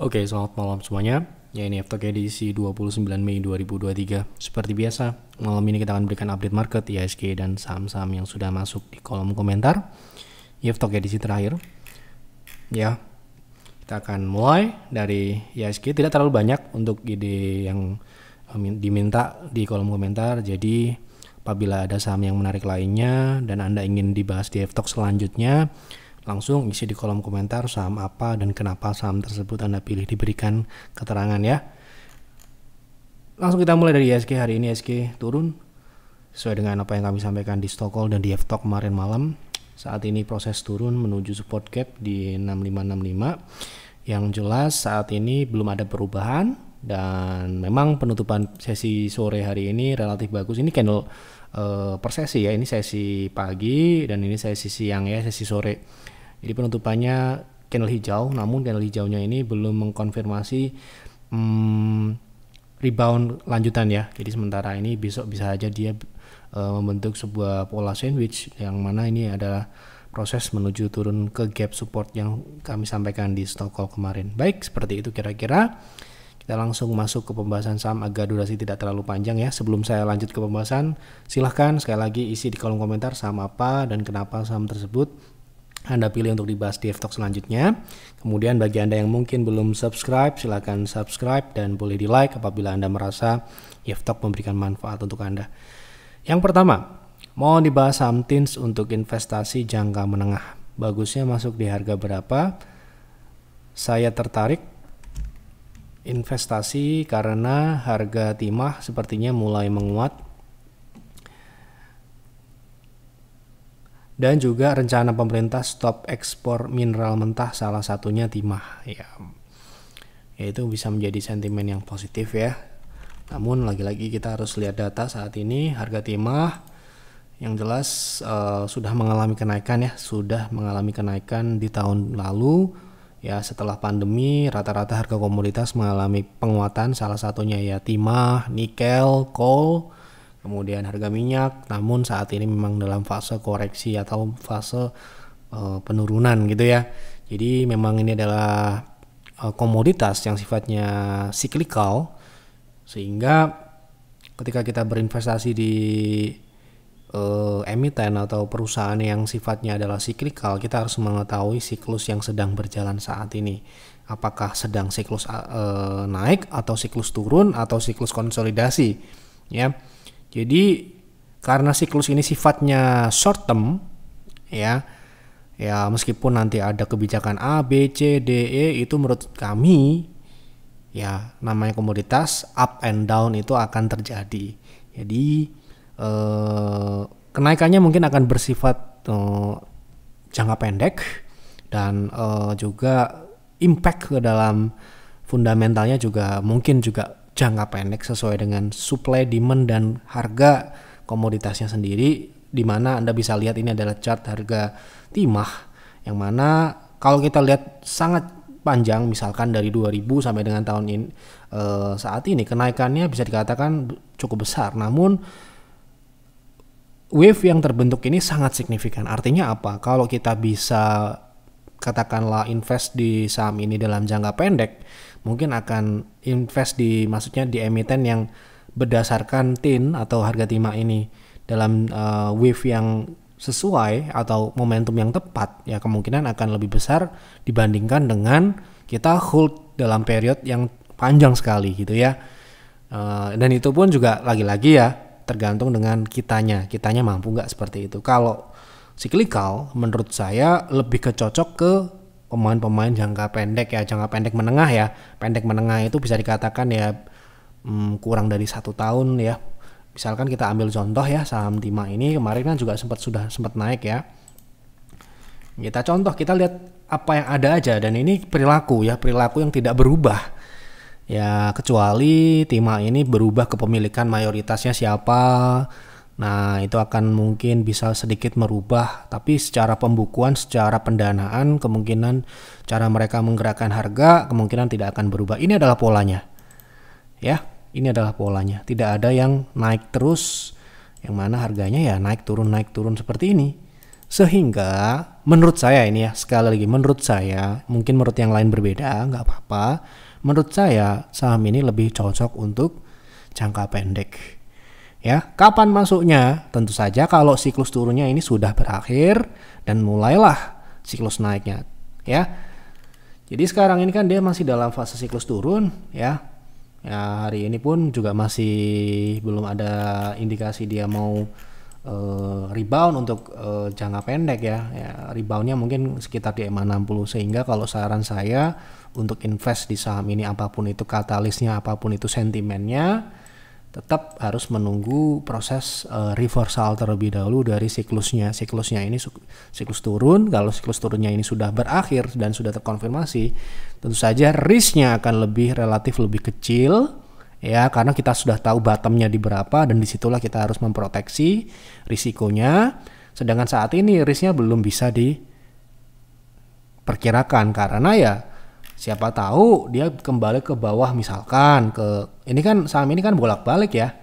Oke, selamat malam semuanya. Ya, ini Aftok edisi 29 Mei 2023. Seperti biasa, malam ini kita akan berikan update market IHSG dan saham-saham yang sudah masuk di kolom komentar. Aftok edisi terakhir. Ya, kita akan mulai dari IHSG. Tidak terlalu banyak untuk ide yang diminta di kolom komentar. Jadi, apabila ada saham yang menarik lainnya dan Anda ingin dibahas di Aftok selanjutnya, langsung isi di kolom komentar saham apa dan kenapa saham tersebut Anda pilih, diberikan keterangan ya. Langsung kita mulai dari IHSG. Hari ini IHSG turun sesuai dengan apa yang kami sampaikan di Stockholm dan di F-Talk kemarin malam. Saat ini proses turun menuju support gap di 6565. Yang jelas saat ini belum ada perubahan dan memang penutupan sesi sore hari ini relatif bagus. Ini candle per sesi ya, ini sesi pagi dan ini sesi siang ya, sesi sore. Jadi penutupannya candle hijau, namun candle hijaunya ini belum mengkonfirmasi rebound lanjutan ya. Jadi sementara ini besok bisa aja dia membentuk sebuah pola sandwich yang mana ini adalah proses menuju turun ke gap support yang kami sampaikan di Stockholm kemarin. Baik, seperti itu kira-kira. Kita langsung masuk ke pembahasan saham, agak durasi tidak terlalu panjang ya. Sebelum saya lanjut ke pembahasan, silahkan sekali lagi isi di kolom komentar saham apa dan kenapa saham tersebut Anda pilih untuk dibahas di F-Talk selanjutnya. Kemudian bagi Anda yang mungkin belum subscribe, silahkan subscribe dan boleh di like apabila Anda merasa F-Talk memberikan manfaat untuk Anda. Yang pertama, mau dibahas saham TINS untuk investasi jangka menengah. Bagusnya masuk di harga berapa? Saya tertarik investasi karena harga timah sepertinya mulai menguat dan juga rencana pemerintah stop ekspor mineral mentah, salah satunya timah ya. Itu bisa menjadi sentimen yang positif ya. Namun lagi-lagi kita harus lihat data saat ini. Harga timah yang jelas sudah mengalami kenaikan ya, sudah mengalami kenaikan di tahun lalu. Ya, setelah pandemi rata-rata harga komoditas mengalami penguatan, salah satunya ya timah, nikel, coal, kemudian harga minyak. Namun saat ini memang dalam fase koreksi atau fase penurunan gitu ya. Jadi memang ini adalah komoditas yang sifatnya cyclical, sehingga ketika kita berinvestasi di emiten atau perusahaan yang sifatnya adalah cyclical, kita harus mengetahui siklus yang sedang berjalan saat ini. Apakah sedang siklus naik atau siklus turun atau siklus konsolidasi ya. Jadi karena siklus ini sifatnya short term ya meskipun nanti ada kebijakan A, B, C, D, E, itu menurut kami ya namanya komoditas up and down itu akan terjadi. Jadi kenaikannya mungkin akan bersifat jangka pendek dan juga impact ke dalam fundamentalnya juga mungkin juga jangka pendek sesuai dengan supply, demand dan harga komoditasnya sendiri, di mana Anda bisa lihat ini adalah chart harga timah yang mana kalau kita lihat sangat panjang, misalkan dari 2000 sampai dengan tahun ini saat ini kenaikannya bisa dikatakan cukup besar. Namun wave yang terbentuk ini sangat signifikan. Artinya apa? Kalau kita bisa katakanlah invest di saham ini dalam jangka pendek, mungkin akan invest maksudnya di emiten yang berdasarkan TIN atau harga timah ini dalam wave yang sesuai atau momentum yang tepat, ya kemungkinan akan lebih besar dibandingkan dengan kita hold dalam period yang panjang sekali gitu ya. Dan itu pun juga lagi-lagi ya tergantung dengan kitanya mampu nggak seperti itu. Kalau cyclical menurut saya lebih kecocok ke pemain-pemain jangka pendek ya, jangka pendek menengah ya. Pendek menengah itu bisa dikatakan ya kurang dari 1 tahun ya. Misalkan kita ambil contoh ya, saham timah ini kemarin kan juga sudah sempat naik ya. Kita lihat apa yang ada aja, dan ini perilaku yang tidak berubah. Ya kecuali timah ini berubah kepemilikan mayoritasnya siapa. Nah itu akan mungkin bisa sedikit merubah, tapi secara pembukuan, secara pendanaan, kemungkinan cara mereka menggerakkan harga kemungkinan tidak akan berubah. Ini adalah polanya ya, ini adalah polanya. Tidak ada yang naik terus, yang mana harganya ya naik turun seperti ini. Sehingga menurut saya ini ya, sekali lagi menurut saya, mungkin menurut yang lain berbeda, nggak apa-apa. Menurut saya saham ini lebih cocok untuk jangka pendek. Ya, kapan masuknya? Tentu saja kalau siklus turunnya ini sudah berakhir dan mulailah siklus naiknya, ya. Jadi sekarang ini kan dia masih dalam fase siklus turun, ya. Ya, hari ini pun juga masih belum ada indikasi dia mau rebound untuk jangka pendek ya. Reboundnya mungkin sekitar di EMA 60, sehingga kalau saran saya untuk invest di saham ini, apapun itu katalisnya, apapun itu sentimennya, tetap harus menunggu proses reversal terlebih dahulu dari siklusnya. Siklusnya ini siklus turun. Kalau siklus turunnya ini sudah berakhir dan sudah terkonfirmasi, tentu saja risknya akan relatif lebih kecil, ya, karena kita sudah tahu bottomnya di berapa dan disitulah kita harus memproteksi risikonya. Sedangkan saat ini risknya belum bisa diperkirakan karena ya siapa tahu dia kembali ke bawah, misalkan ini kan saham ini kan bolak-balik ya.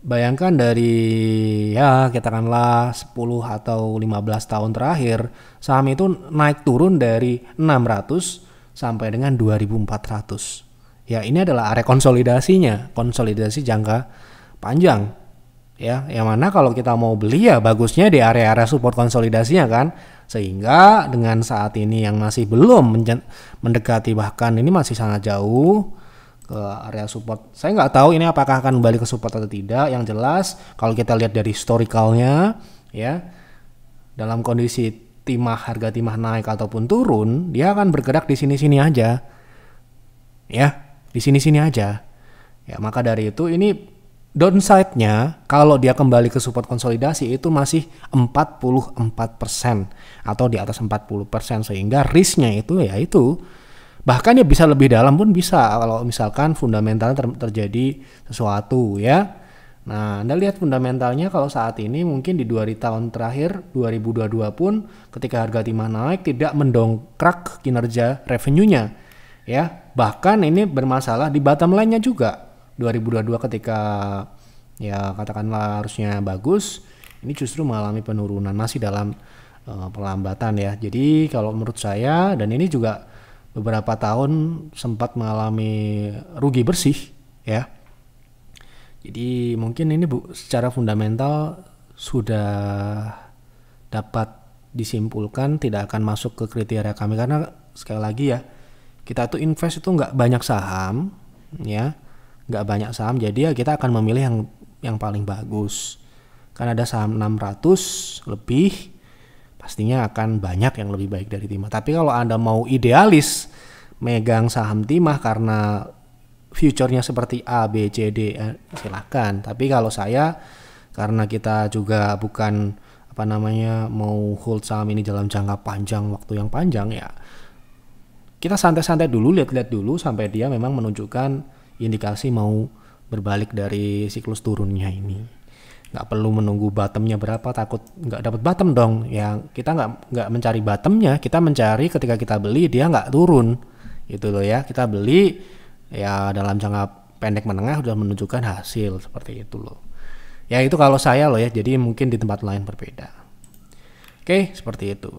Bayangkan dari ya katakanlah 10 atau 15 tahun terakhir saham itu naik turun dari 600 sampai dengan 2400. Ya, ini adalah area konsolidasinya, konsolidasi jangka panjang. Ya, yang mana kalau kita mau beli ya bagusnya di area-area support konsolidasinya kan. Sehingga dengan saat ini yang masih belum mendekati, bahkan ini masih sangat jauh ke area support. Saya nggak tahu ini apakah akan kembali ke support atau tidak. Yang jelas kalau kita lihat dari historicalnya, ya, dalam kondisi harga timah naik ataupun turun, dia akan bergerak di sini-sini aja, ya, di sini-sini aja. Ya, maka dari itu ini downside-nya kalau dia kembali ke support konsolidasi itu masih 44% atau di atas 40%, sehingga risknya itu ya itu bahkan ya bisa lebih dalam pun bisa kalau misalkan fundamentalnya terjadi sesuatu, ya. Nah, Anda lihat fundamentalnya kalau saat ini mungkin di 2 tahun terakhir 2022 pun ketika harga timah naik tidak mendongkrak kinerja revenue-nya, ya. Bahkan ini bermasalah di bottom line-nya juga. 2022 ketika ya katakanlah harusnya bagus, ini justru mengalami penurunan, masih dalam pelambatan ya. Jadi kalau menurut saya, dan ini juga beberapa tahun sempat mengalami rugi bersih, ya. Jadi mungkin ini secara fundamental sudah dapat disimpulkan tidak akan masuk ke kriteria kami, karena sekali lagi ya, kita tuh invest itu nggak banyak saham, ya. Nggak banyak saham, jadi ya kita akan memilih yang paling bagus. Kan ada saham 600 lebih, pastinya akan banyak yang lebih baik dari timah. Tapi kalau Anda mau idealis megang saham timah karena future-nya seperti A, B, C, D, silahkan. Tapi kalau saya, karena kita juga bukan mau hold saham ini dalam jangka panjang, waktu yang panjang, ya kita santai-santai dulu, lihat-lihat dulu sampai dia memang menunjukkan indikasi mau berbalik dari siklus turunnya ini. Nggak perlu menunggu bottomnya berapa, takut nggak dapat bottom dong. Ya kita nggak mencari bottomnya, kita mencari ketika kita beli dia nggak turun, gitu loh ya. Kita beli ya dalam jangka pendek menengah sudah menunjukkan hasil seperti itu loh. Ya itu kalau saya loh ya, jadi mungkin di tempat lain berbeda. Oke, seperti itu.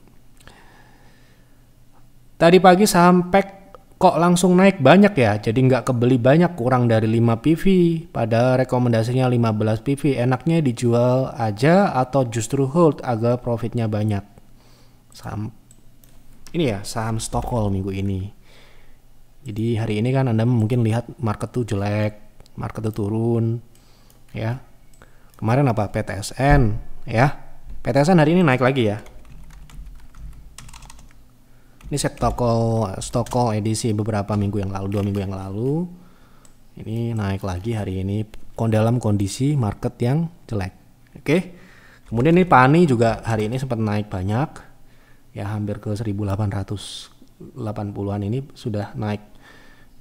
Tadi pagi saham PEK kok langsung naik banyak ya, jadi nggak kebeli banyak, kurang dari 5 PV, pada rekomendasinya 15 PV. Enaknya dijual aja atau justru hold agar profitnya banyak? Saham ini ya, saham Stockholm minggu ini. Jadi hari ini kan Anda mungkin lihat market tuh jelek, market tuh turun, ya. Kemarin apa? PTSN, ya. PTSN hari ini naik lagi ya. Ini Stockholm edisi beberapa minggu yang lalu, 2 minggu yang lalu. Ini naik lagi hari ini dalam kondisi market yang jelek. Oke. Kemudian ini PANI juga hari ini sempat naik banyak. Ya hampir ke 1880-an ini sudah naik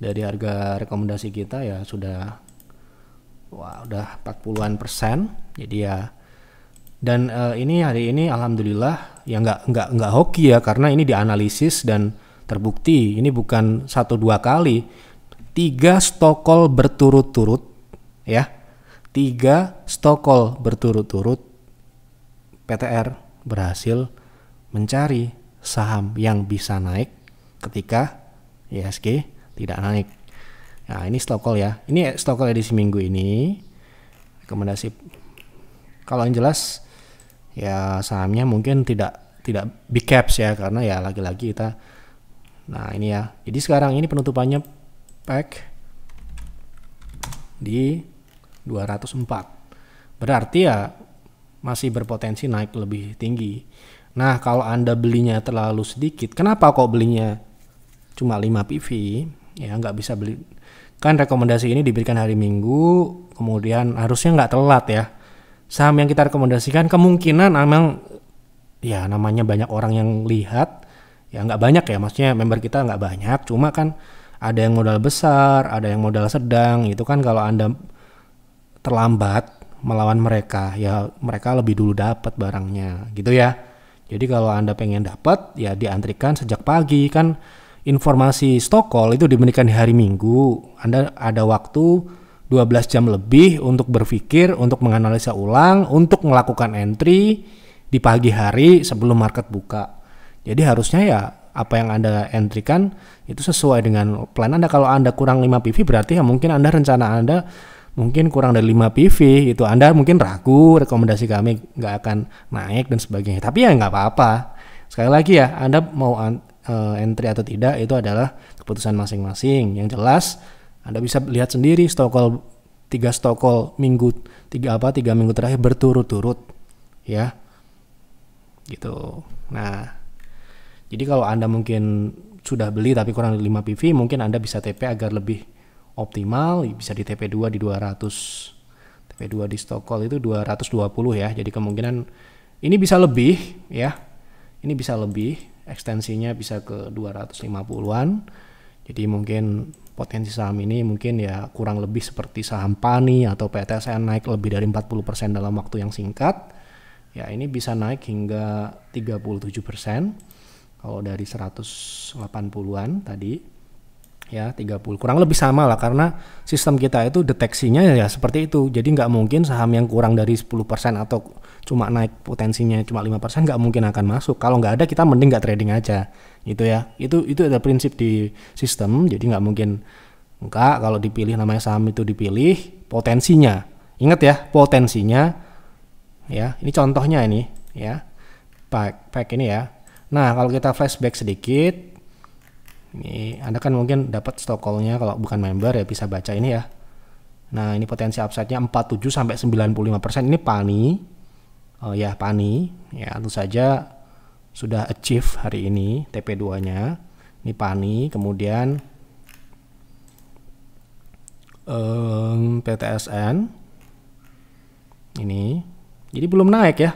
dari harga rekomendasi kita ya sudah udah 40-an%. Jadi ya, dan ini hari ini alhamdulillah ya nggak hoki ya, karena ini dianalisis dan terbukti. Ini bukan 1-2 kali, 3 Stockholm berturut-turut ya, 3 Stockholm berturut-turut PTR berhasil mencari saham yang bisa naik ketika IHSG tidak naik. Nah, ini stock call ya. Ini stock call edisi minggu ini. Rekomendasi kalau yang jelas ya sahamnya mungkin tidak big caps ya, karena ya lagi-lagi kita. Nah, ini ya. Jadi sekarang ini penutupannya pack di 204. Berarti ya masih berpotensi naik lebih tinggi. Nah, kalau Anda belinya terlalu sedikit, kenapa kok belinya cuma 5 PV? Ya nggak bisa beli. Kan rekomendasi ini diberikan hari Minggu, kemudian harusnya nggak telat ya. Saham yang kita rekomendasikan kemungkinan memang ya namanya banyak orang yang lihat, ya nggak banyak ya, maksudnya member kita nggak banyak, cuma kan ada yang modal besar, ada yang modal sedang, itu kan kalau Anda terlambat melawan mereka, ya mereka lebih dulu dapat barangnya gitu ya. Jadi kalau Anda pengen dapat ya diantrikan sejak pagi, kan informasi stock call itu diberikan di hari Minggu. Anda ada waktu 12 jam lebih untuk berpikir, untuk menganalisa ulang, untuk melakukan entry di pagi hari sebelum market buka. Jadi harusnya ya apa yang Anda entrykan itu sesuai dengan plan Anda. Kalau Anda kurang 5 PV berarti ya mungkin rencana Anda mungkin kurang dari 5 PV, itu Anda mungkin ragu rekomendasi kami nggak akan naik dan sebagainya. Tapi ya nggak apa-apa. Sekali lagi ya, Anda mau entry atau tidak itu adalah keputusan masing-masing. Yang jelas Anda bisa lihat sendiri stock call 3 stock call tiga minggu terakhir berturut-turut ya. Gitu. Nah, jadi kalau Anda mungkin sudah beli tapi kurang dari 5 PV, mungkin Anda bisa TP agar lebih optimal, bisa di TP2 di 200. TP2 di stock call itu 220 ya. Jadi kemungkinan ini bisa lebih ya. Ini bisa lebih, ekstensinya bisa ke 250-an. Jadi mungkin potensi saham ini mungkin ya kurang lebih seperti saham PANI atau PTSN naik lebih dari 40% dalam waktu yang singkat. Ya ini bisa naik hingga 37% kalau dari 180-an tadi. Ya 30 kurang lebih sama lah, karena sistem kita itu deteksinya ya seperti itu. Jadi nggak mungkin saham yang kurang dari 10% atau cuma naik potensinya cuma 5% nggak mungkin akan masuk. Kalau nggak ada kita mending nggak trading aja gitu ya. Itu ada prinsip di sistem. Jadi nggak mungkin enggak, kalau dipilih namanya saham itu dipilih potensinya. Ingat ya, potensinya ya. Ini contohnya ini ya. Pack ini ya. Nah, kalau kita flashback sedikit, ini Anda kan mungkin dapat stock call-nya, kalau bukan member ya bisa baca ini ya. Nah, ini potensi upside-nya 47 sampai 95%. Ini PANI. Oh ya, PANI. Ya, tentu saja sudah achieve hari ini TP2-nya. Ini PANI, kemudian PTSN. Ini. Jadi belum naik ya.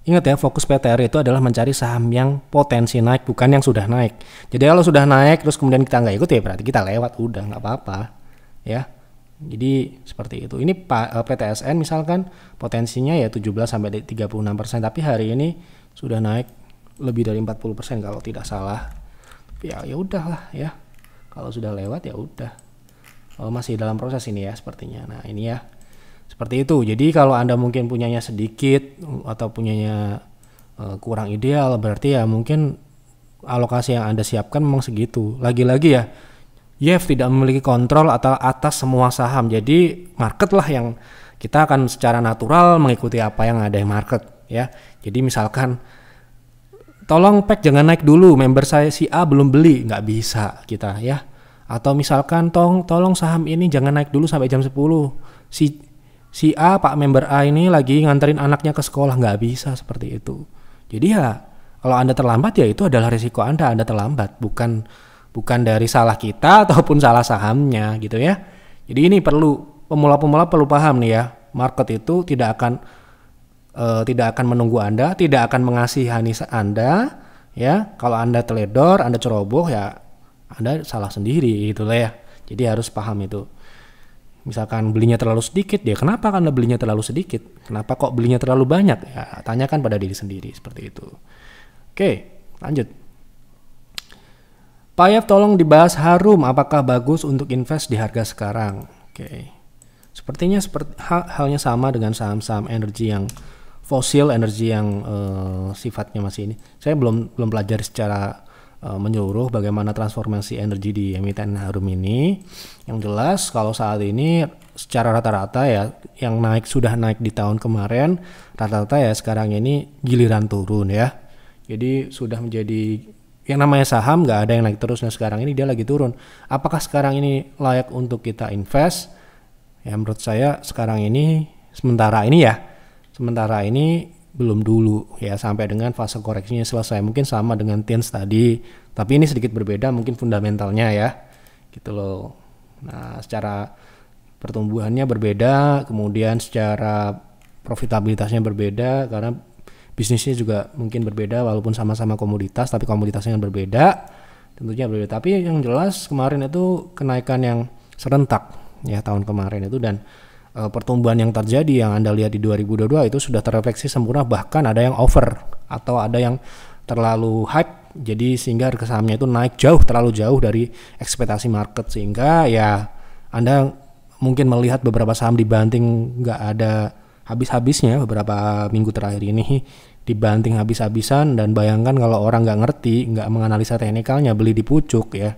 Ingat ya, fokus PTR itu adalah mencari saham yang potensi naik, bukan yang sudah naik. Jadi kalau sudah naik terus kemudian kita nggak ikut ya berarti kita lewat, udah nggak apa-apa ya. Jadi seperti itu. Ini PTSN misalkan potensinya ya 17 sampai 36%, tapi hari ini sudah naik lebih dari 40% kalau tidak salah. Ya udahlah ya. Kalau sudah lewat ya udah. Masih dalam proses ini ya sepertinya. Nah, ini ya. Seperti itu. Jadi kalau Anda mungkin punyanya sedikit atau punyanya kurang ideal, berarti ya mungkin alokasi yang Anda siapkan memang segitu. Lagi-lagi ya, YF tidak memiliki kontrol atas semua saham. Jadi market lah yang kita akan secara natural mengikuti apa yang ada di market ya. Jadi misalkan tolong pack jangan naik dulu, member saya si A belum beli, nggak bisa kita ya. Atau misalkan tolong saham ini jangan naik dulu sampai jam 10. Si A, Pak member A ini lagi nganterin anaknya ke sekolah, nggak bisa seperti itu. Jadi ya kalau Anda terlambat ya itu adalah risiko Anda terlambat, bukan dari salah kita ataupun salah sahamnya gitu ya. Jadi ini perlu pemula-pemula perlu paham nih ya, market itu tidak akan menunggu Anda, tidak akan mengasihani Anda ya. Kalau Anda teledor, Anda ceroboh ya Anda salah sendiri gitu lah ya. Jadi harus paham itu. Misalkan belinya terlalu sedikit, ya kenapa Anda belinya terlalu sedikit? Kenapa kok belinya terlalu banyak? Ya tanyakan pada diri sendiri seperti itu. Oke, lanjut. Pak Yev, tolong dibahas Harum, apakah bagus untuk invest di harga sekarang? Oke. Sepertinya halnya sama dengan saham-saham energi yang fosil energi yang sifatnya masih ini. Saya belum pelajari secara menyeluruh bagaimana transformasi energi di emiten Harum ini. Yang jelas kalau saat ini secara rata-rata ya yang sudah naik di tahun kemarin, rata-rata ya sekarang ini giliran turun ya. Jadi sudah menjadi yang namanya saham nggak ada yang naik terus. Nah sekarang ini dia lagi turun. Apakah sekarang ini layak untuk kita invest? Ya menurut saya sekarang ini sementara ini belum dulu ya, sampai dengan fase koreksinya selesai. Mungkin sama dengan TINS tadi, tapi ini sedikit berbeda mungkin fundamentalnya ya gitu loh. Nah secara pertumbuhannya berbeda, kemudian secara profitabilitasnya berbeda karena bisnisnya juga mungkin berbeda walaupun sama-sama komoditas, tapi komoditasnya yang berbeda tentunya berbeda. Tapi yang jelas kemarin itu kenaikan yang serentak ya tahun kemarin itu, dan pertumbuhan yang terjadi yang Anda lihat di 2022 itu sudah terrefleksi sempurna, bahkan ada yang over atau ada yang terlalu hype, jadi sehingga harga sahamnya itu naik terlalu jauh dari ekspektasi market, sehingga ya Anda mungkin melihat beberapa saham dibanting nggak ada habis-habisnya beberapa minggu terakhir ini, dibanting habis-habisan. Dan bayangkan kalau orang nggak ngerti, nggak menganalisa teknikalnya, beli di pucuk ya,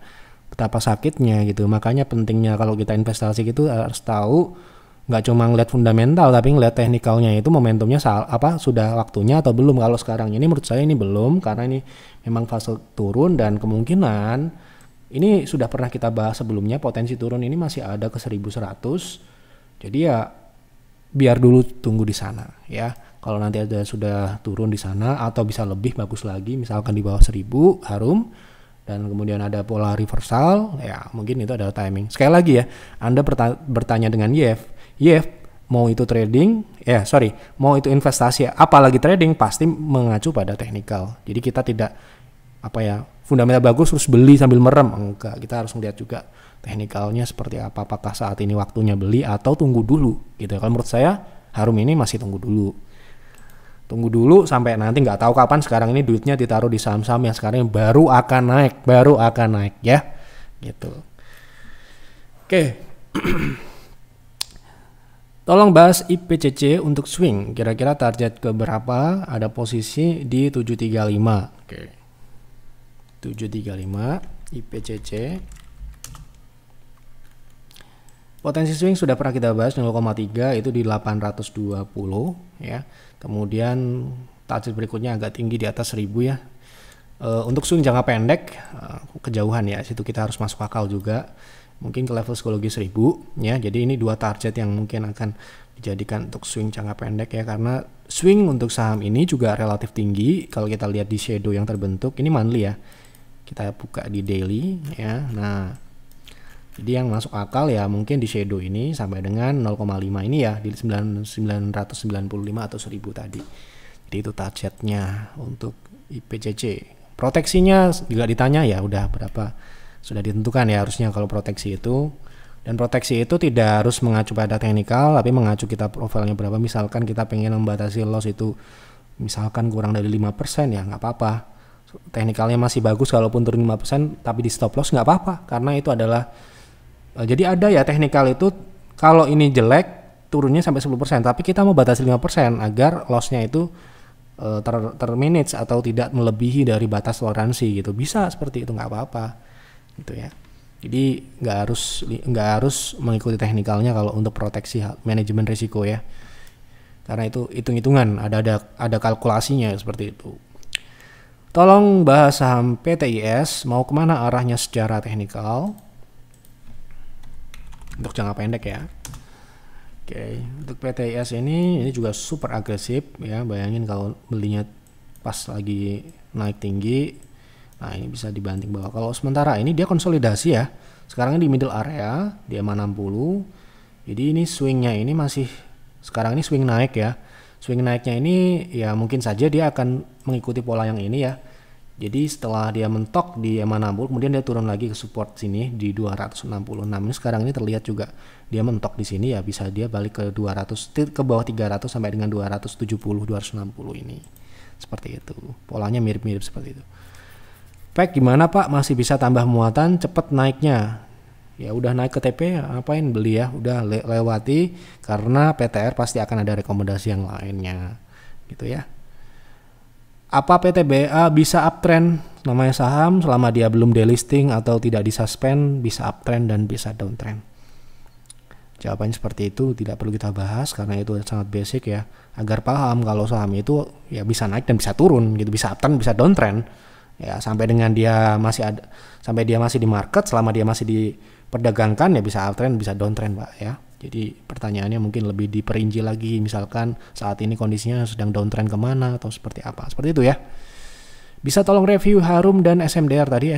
betapa sakitnya gitu. Makanya pentingnya kalau kita investasi gitu harus tahu nggak cuma ngeliat fundamental tapi ngeliat teknikalnya, itu momentumnya sudah waktunya atau belum. Kalau sekarang ini menurut saya ini belum, karena ini memang fase turun dan kemungkinan ini sudah pernah kita bahas sebelumnya, potensi turun ini masih ada ke 1100. Jadi ya biar dulu tunggu di sana ya. Kalau nanti sudah turun di sana atau bisa lebih bagus lagi, misalkan di bawah 1000 Harum dan kemudian ada pola reversal, ya mungkin itu adalah timing. Sekali lagi ya, Anda bertanya dengan Yef mau itu mau itu investasi, apalagi trading, pasti mengacu pada teknikal. Jadi kita tidak fundamental bagus terus beli sambil merem, enggak. Kita harus melihat juga teknikalnya seperti apa, apakah saat ini waktunya beli atau tunggu dulu gitu. Kalau menurut saya Harum ini masih tunggu dulu sampai nanti, nggak tahu kapan. Sekarang ini duitnya ditaruh di saham-saham yang sekarang baru akan naik ya gitu. Oke. Tolong bahas IPCC untuk swing, kira-kira target ke berapa? Ada posisi di 735. Oke. 735 IPCC. Potensi swing sudah pernah kita bahas 0,3 itu di 820 ya. Kemudian target berikutnya agak tinggi di atas 1000 ya. Untuk swing jangka pendek kejauhan ya, situ kita harus masuk akal juga. Mungkin ke level psikologi 1000 ya. Jadi ini dua target yang mungkin akan dijadikan untuk swing jangka pendek ya, karena swing untuk saham ini juga relatif tinggi. Kalau kita lihat di shadow yang terbentuk, ini monthly ya. Kita buka di daily ya. Nah, jadi yang masuk akal ya mungkin di shadow ini sampai dengan 0,5 ini ya, di 995 atau 1000 tadi. Jadi itu targetnya untuk IPCC. Proteksinya juga ditanya ya, udah berapa? Sudah ditentukan ya harusnya kalau proteksi itu. Dan proteksi itu tidak harus mengacu pada teknikal, tapi mengacu kita profilnya berapa. Misalkan kita pengen membatasi loss itu misalkan kurang dari 5% ya nggak apa-apa. Teknikalnya masih bagus kalaupun turun 5%, tapi di stop loss nggak apa-apa, karena itu adalah jadi ada ya teknikal itu kalau ini jelek turunnya sampai 10%, tapi kita mau batasi 5% agar lossnya itu termanage atau tidak melebihi dari batas toleransi gitu. Bisa seperti itu, nggak apa-apa gitu ya. Jadi nggak harus mengikuti teknikalnya kalau untuk proteksi manajemen risiko ya, karena itu hitung-hitungan, ada kalkulasinya seperti itu. Tolong bahas saham PTIS, mau kemana arahnya secara teknikal untuk jangka pendek ya. Oke, untuk PTIS ini juga super agresif ya. Bayangin kalau belinya pas lagi naik tinggi. Nah ini bisa dibanting bawah. Kalau sementara ini dia konsolidasi ya. Sekarang ini di middle area, di 60. Jadi ini swingnya ini masih, sekarang ini swing naik ya. Swing naiknya ini ya mungkin saja dia akan mengikuti pola yang ini ya. Jadi setelah dia mentok di 60, kemudian dia turun lagi ke support sini di 266. Ini sekarang ini terlihat juga dia mentok di sini ya, bisa dia balik ke 200, ke bawah 300 sampai dengan 270, 260 ini. Seperti itu. Polanya mirip-mirip seperti itu. Pak gimana Pak, masih bisa tambah muatan cepet naiknya? Ya udah naik ke TP, ngapain beli ya? Udah lewati, karena PTR pasti akan ada rekomendasi yang lainnya gitu ya. Apa PTBA bisa uptrend? Namanya saham selama dia belum delisting atau tidak disuspend bisa uptrend dan bisa downtrend. Jawabannya seperti itu, tidak perlu kita bahas karena itu sangat basic ya. Agar paham kalau saham itu ya bisa naik dan bisa turun gitu, bisa uptrend, bisa downtrend. Ya sampai dengan dia masih ada, sampai dia masih di market, selama dia masih diperdagangkan ya bisa uptrend, bisa downtrend, Pak ya. Jadi pertanyaannya mungkin lebih diperinci lagi, misalkan saat ini kondisinya sedang downtrend kemana atau seperti apa, seperti itu ya. Bisa tolong review Harum dan SMDR tadi,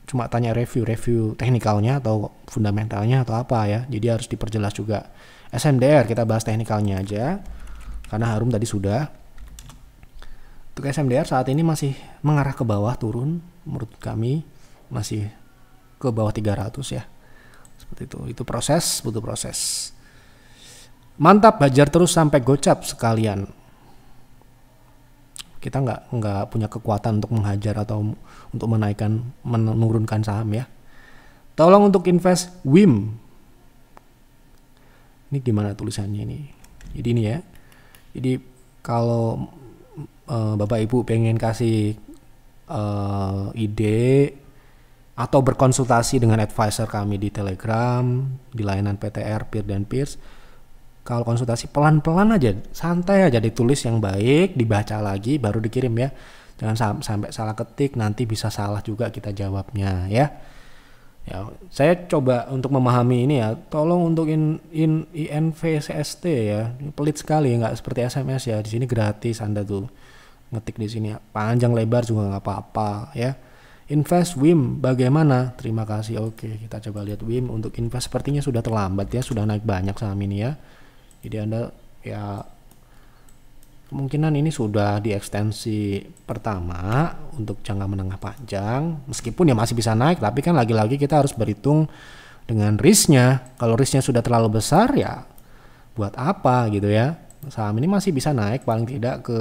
cuma tanya review teknikalnya atau fundamentalnya atau apa ya. Jadi harus diperjelas juga. SMDR kita bahas teknikalnya aja, karena Harum tadi sudah. Untuk SMDR saat ini masih mengarah ke bawah, turun menurut kami masih ke bawah 300 ya. Seperti itu proses, butuh proses. Mantap, hajar terus sampai gocap sekalian. Kita nggak punya kekuatan untuk menghajar atau untuk menurunkan saham ya. Tolong untuk invest WIM. Ini gimana tulisannya ini? Jadi ini ya. Jadi kalau Bapak Ibu pengen kasih ide atau berkonsultasi dengan advisor kami di Telegram, di layanan PTR, Peer dan Peers. Kalau konsultasi pelan-pelan aja, santai aja, ditulis yang baik, dibaca lagi, baru dikirim ya. Jangan sampai salah ketik, nanti bisa salah juga kita jawabnya ya. Ya, saya coba untuk memahami ini ya. Tolong untuk INVCST ya, pelit sekali, nggak seperti SMS ya. Di sini gratis, Anda tuh ngetik di sini panjang lebar juga nggak apa-apa ya. Invest WIM bagaimana? Terima kasih. Oke, kita coba lihat WIM. Untuk invest sepertinya sudah terlambat ya, sudah naik banyak saham ini ya. Jadi Anda ya kemungkinan ini sudah di ekstensi pertama untuk jangka menengah panjang. Meskipun ya masih bisa naik, tapi kan lagi-lagi kita harus berhitung dengan risknya. Kalau risknya sudah terlalu besar ya buat apa gitu ya. Saham ini masih bisa naik paling tidak ke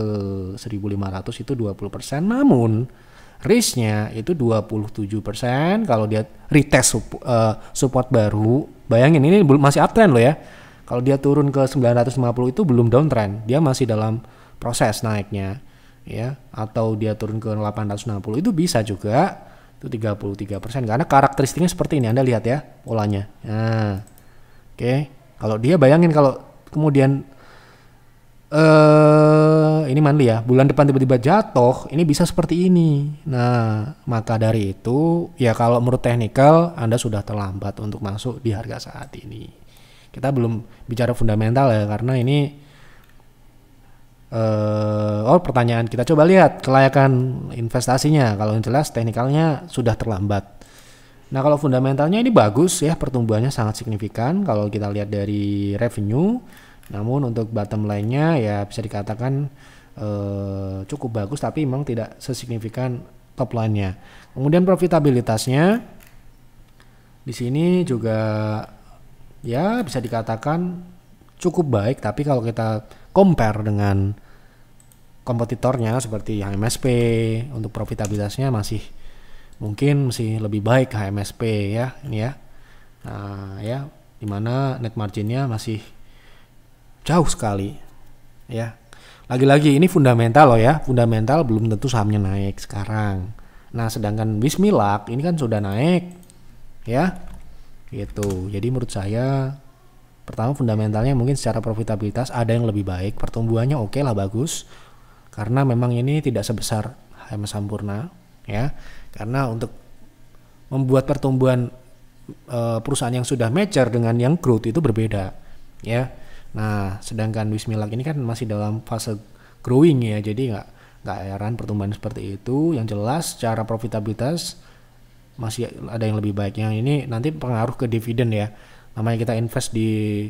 1.500 itu 20%. Namun risknya itu 27%. Kalau dia retest support baru, bayangin ini masih uptrend loh ya. Kalau dia turun ke 950 itu belum downtrend, dia masih dalam proses naiknya ya. Atau dia turun ke 860 itu bisa juga, itu 33%. Karena karakteristiknya seperti ini, Anda lihat ya polanya. Nah, oke. Kalau dia bayangin kalau kemudian ini mandi ya, bulan depan tiba-tiba jatuh, ini bisa seperti ini. Nah, maka dari itu ya kalau menurut teknikal Anda sudah terlambat untuk masuk di harga saat ini. Kita belum bicara fundamental ya, karena ini pertanyaan kita coba lihat kelayakan investasinya. Kalau yang jelas teknikalnya sudah terlambat. Nah, kalau fundamentalnya ini bagus ya, pertumbuhannya sangat signifikan kalau kita lihat dari revenue. Namun untuk bottom line-nya ya bisa dikatakan cukup bagus, tapi memang tidak sesignifikan top line-nya. Kemudian profitabilitasnya di sini juga ya bisa dikatakan cukup baik, tapi kalau kita compare dengan kompetitornya seperti HMSP, untuk profitabilitasnya masih lebih baik HMSP ya ini ya. Nah ya, dimana net marginnya masih jauh sekali ya. Lagi-lagi ini fundamental loh ya, fundamental belum tentu sahamnya naik sekarang. Nah sedangkan Wismilak ini kan sudah naik ya gitu. Jadi menurut saya pertama fundamentalnya mungkin secara profitabilitas ada yang lebih baik, pertumbuhannya oke lah, bagus, karena memang ini tidak sebesar HM Sampurna ya. Karena untuk membuat pertumbuhan perusahaan yang sudah mature dengan yang growth itu berbeda ya. Nah, sedangkan Wismilak ini kan masih dalam fase growing ya, jadi nggak heran pertumbuhan seperti itu. Yang jelas secara profitabilitas masih ada yang lebih baik. Yang ini nanti pengaruh ke dividen ya. Namanya kita invest di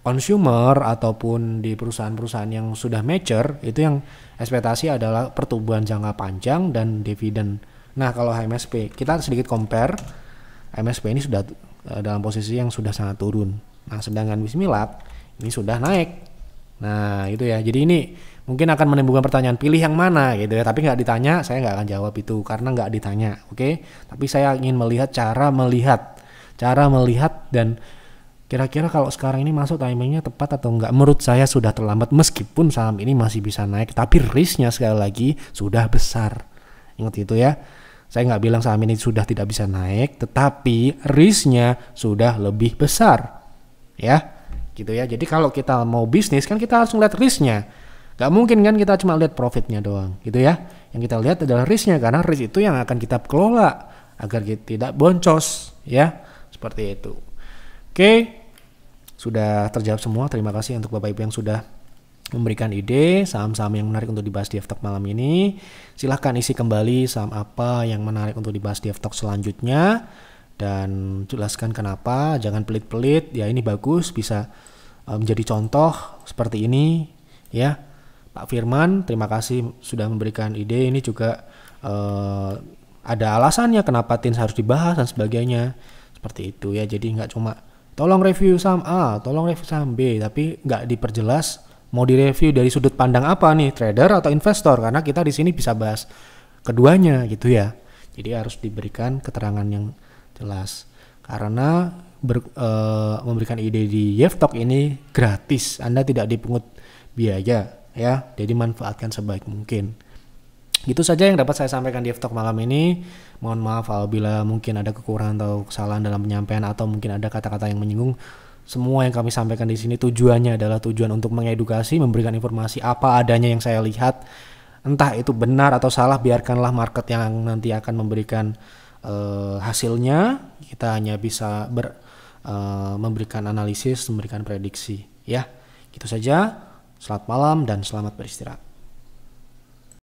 consumer ataupun di perusahaan-perusahaan yang sudah mature, itu yang ekspektasi adalah pertumbuhan jangka panjang dan dividen. Nah, kalau HMSP kita sedikit compare, HMSP ini sudah dalam posisi yang sudah sangat turun. Nah, sedangkan Wismilak ini sudah naik. Nah itu ya, jadi ini mungkin akan menimbulkan pertanyaan pilih yang mana gitu ya, tapi nggak ditanya, saya nggak akan jawab itu karena nggak ditanya, oke? Tapi saya ingin melihat cara melihat dan Kira-kira kalau sekarang ini masuk timingnya tepat atau enggak? Menurut saya sudah terlambat meskipun saham ini masih bisa naik, tapi risknya sekali lagi sudah besar. Ingat itu ya. Saya nggak bilang saham ini sudah tidak bisa naik, tetapi risknya sudah lebih besar. Ya, gitu ya. Jadi kalau kita mau bisnis kan kita harus ngeliat risknya. Gak mungkin kan kita cuma lihat profitnya doang, gitu ya. Yang kita lihat adalah risknya, karena risk itu yang akan kita kelola agar kita tidak boncos, ya. Seperti itu. Oke. Sudah terjawab semua. Terima kasih untuk Bapak Ibu yang sudah memberikan ide saham-saham yang menarik untuk dibahas di F-Talk malam ini. Silahkan isi kembali saham apa yang menarik untuk dibahas di F-Talk selanjutnya. Dan jelaskan kenapa. Jangan pelit-pelit. Ya ini bagus. Bisa menjadi contoh seperti ini. Ya Pak Firman, terima kasih sudah memberikan ide. Ini juga ada alasannya kenapa TINS harus dibahas dan sebagainya. Seperti itu ya. Jadi nggak cuma tolong review saham A, tolong review saham B, tapi nggak diperjelas mau direview dari sudut pandang apa nih, trader atau investor, karena kita di sini bisa bahas keduanya gitu ya. Jadi harus diberikan keterangan yang jelas. Karena memberikan ide di F-Talk ini gratis, Anda tidak dipungut biaya ya, jadi manfaatkan sebaik mungkin. Itu saja yang dapat saya sampaikan di F-Talk malam ini. Mohon maaf apabila mungkin ada kekurangan atau kesalahan dalam penyampaian atau mungkin ada kata-kata yang menyinggung. Semua yang kami sampaikan di sini tujuannya adalah tujuan untuk mengedukasi, memberikan informasi apa adanya yang saya lihat. Entah itu benar atau salah, biarkanlah market yang nanti akan memberikan hasilnya. Kita hanya bisa memberikan analisis, memberikan prediksi. Ya, gitu saja. Selamat malam dan selamat beristirahat.